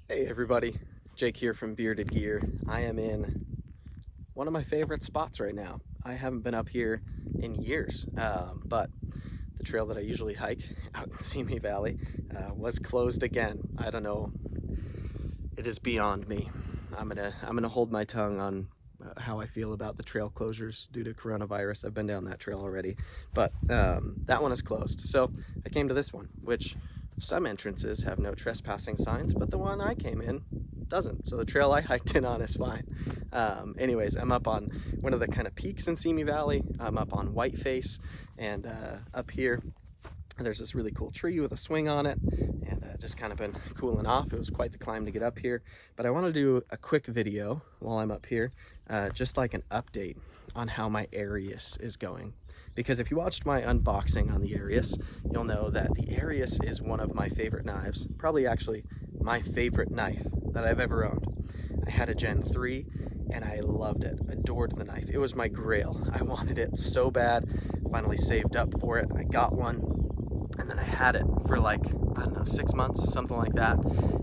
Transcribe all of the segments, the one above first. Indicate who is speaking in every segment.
Speaker 1: Hey everybody, Jake here from Bearded Gear. I am in one of my favorite spots right now. I haven't been up here in years, but the trail that I usually hike out in Simi Valley was closed again. I don't know, it is beyond me. I'm gonna hold my tongue on how I feel about the trail closures due to coronavirus. I've been down that trail already, but that one is closed. So I came to this one, which some entrances have no trespassing signs, but the one I came in doesn't. So the trail I hiked in on is fine. Anyways, I'm up on one of the kind of peaks in Simi Valley. I'm up on Whiteface, and up here there's this really cool tree with a swing on it, and just kind of been cooling off. It was quite the climb to get up here, but I want to do a quick video while I'm up here, just like an update on how my Arius is going. Because if you watched my unboxing on the Arius, you'll know that the Arius is one of my favorite knives, probably actually my favorite knife that I've ever owned. I had a Gen 3 and I loved it, adored the knife. It was my grail. I wanted it so bad, finally saved up for it. I got one, and then I had it for like, I don't know, 6 months, something like that.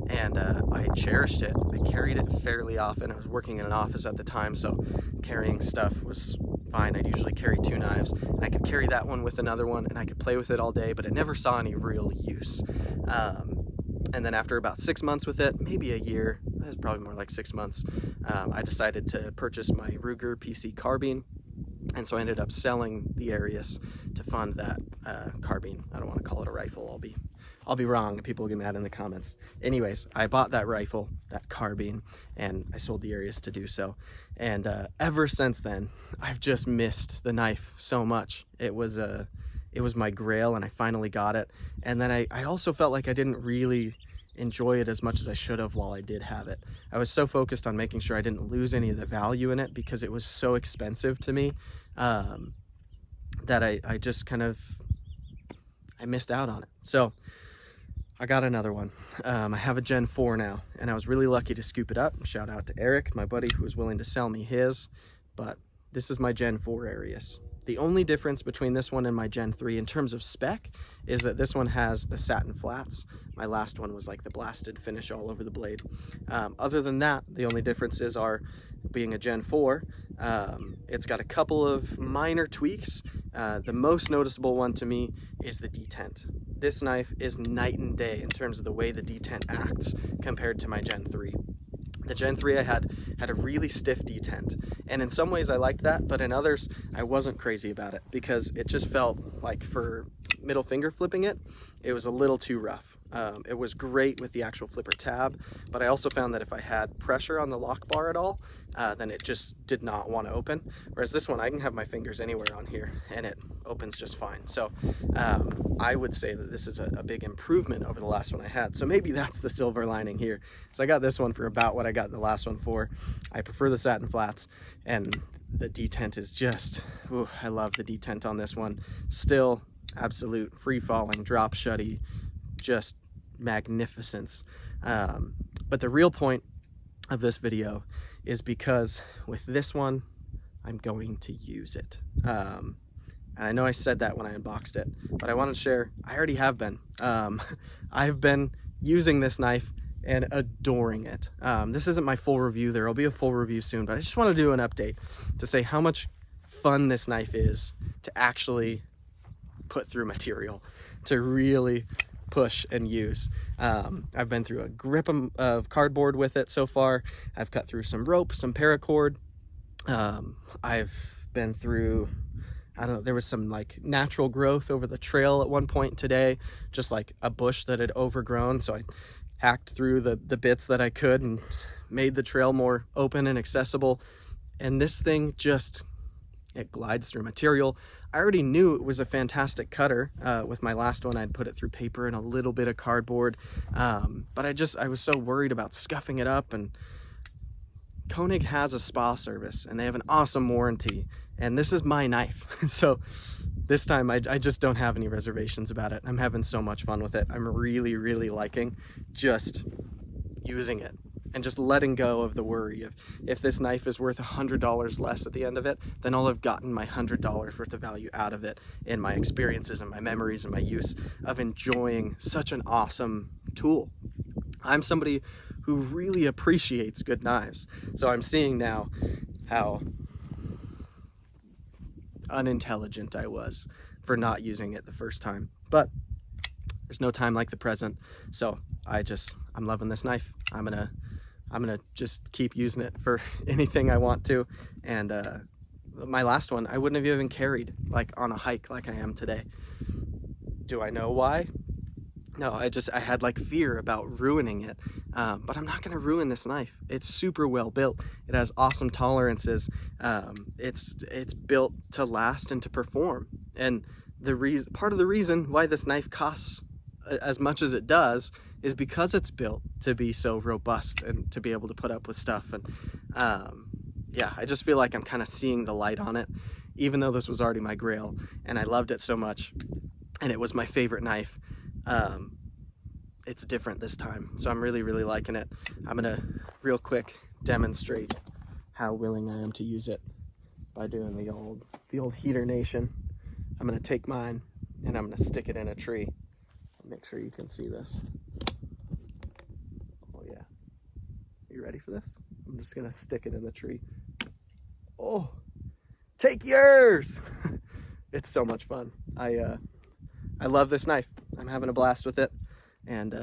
Speaker 1: And I cherished it. I carried it fairly often. I was working in an office at the time, so carrying stuff was fine. I'd usually carry 2 knives, and I could carry that one with another one, and I could play with it all day, but it never saw any real use. And then after about 6 months with it, maybe a year, it was probably more like 6 months, I decided to purchase my Ruger PC carbine. And so I ended up selling the Arius to fund that carbine. I don't want to call it a rifle. I'll be wrong. People will get mad in the comments. Anyways, I bought that rifle, that carbine, and I sold the Arius to do so. And ever since then, I've just missed the knife so much. It was my grail, and I finally got it. And then I also felt like I didn't really enjoy it as much as I should have while I did have it. I was so focused on making sure I didn't lose any of the value in it because it was so expensive to me, that I just kind of, I missed out on it. So I got another one. I have a Gen 4 now, and I was really lucky to scoop it up. Shout out to Eric, my buddy, who was willing to sell me his, but this is my Gen 4 Arius. The only difference between this one and my Gen 3 in terms of spec is that this one has the satin flats. My last one was like the blasted finish all over the blade. Other than that, the only differences are, being a Gen 4, it's got a couple of minor tweaks. The most noticeable one to me is the detent. This knife is night and day in terms of the way the detent acts compared to my Gen 3. The Gen 3 I had a really stiff detent, and in some ways I liked that, but in others I wasn't crazy about it because it just felt like, for middle finger flipping it, it was a little too rough. It was great with the actual flipper tab, but I also found that if I had pressure on the lock bar at all, then it just did not want to open. Whereas this one, I can have my fingers anywhere on here and it opens just fine. So I would say that this is a big improvement over the last one I had. So maybe that's the silver lining here. So I got this one for about what I got the last one for. I prefer the satin flats, and the detent is just, ooh, I love the detent on this one. Still absolute free-falling, drop shutty, just magnificence. But the real point of this video is because with this one, I'm going to use it. And I know I said that when I unboxed it, but I wanted to share, I already have been. I've been using this knife and adoring it. This isn't my full review. There will be a full review soon, but I just want to do an update to say how much fun this knife is to actually put through material, to really push and use. I've been through a grip of cardboard with it so far. I've cut through some rope, some paracord. I've been through, I don't know, there was some like natural growth over the trail at one point today, just like a bush that had overgrown. So I hacked through the bits that I could and made the trail more open and accessible. And this thing just, it glides through material. I already knew it was a fantastic cutter. With my last one, I'd put it through paper and a little bit of cardboard. But I was so worried about scuffing it up. And Koenig has a spa service and they have an awesome warranty. And this is my knife. So this time I just don't have any reservations about it. I'm having so much fun with it. I'm really, really liking just using it and just letting go of the worry of, if this knife is worth $100 less at the end of it, then I'll have gotten my $100 worth of value out of it in my experiences and my memories and my use of enjoying such an awesome tool. I'm somebody who really appreciates good knives. So I'm seeing now how unintelligent I was for not using it the first time. But there's no time like the present. So I'm loving this knife. I'm gonna just keep using it for anything I want to. And my last one, I wouldn't have even carried like on a hike like I am today. Do I know why? No, I had like fear about ruining it. But I'm not gonna ruin this knife. It's super well built. It has awesome tolerances. It's built to last and to perform. And part of the reason why this knife costs as much as it does is because it's built to be so robust and to be able to put up with stuff. And yeah, I just feel like I'm kind of seeing the light on it, even though this was already my grail and I loved it so much and it was my favorite knife. It's different this time, so I'm really liking it. I'm gonna real quick demonstrate how willing I am to use it by doing the old heater nation. I'm gonna take mine and I'm gonna stick it in a tree. Make sure you can see this. Oh yeah, you ready for this? I'm just gonna stick it in the tree. Oh, take yours. It's so much fun. I love this knife. I'm having a blast with it. And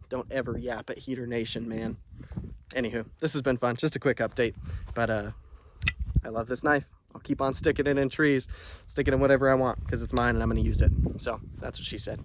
Speaker 1: don't ever yap at Heater Nation, man. Anywho, this has been fun. Just a quick update. But I love this knife. I'll keep on sticking it in trees, stick it in whatever I want because it's mine and I'm going to use it. So that's what she said.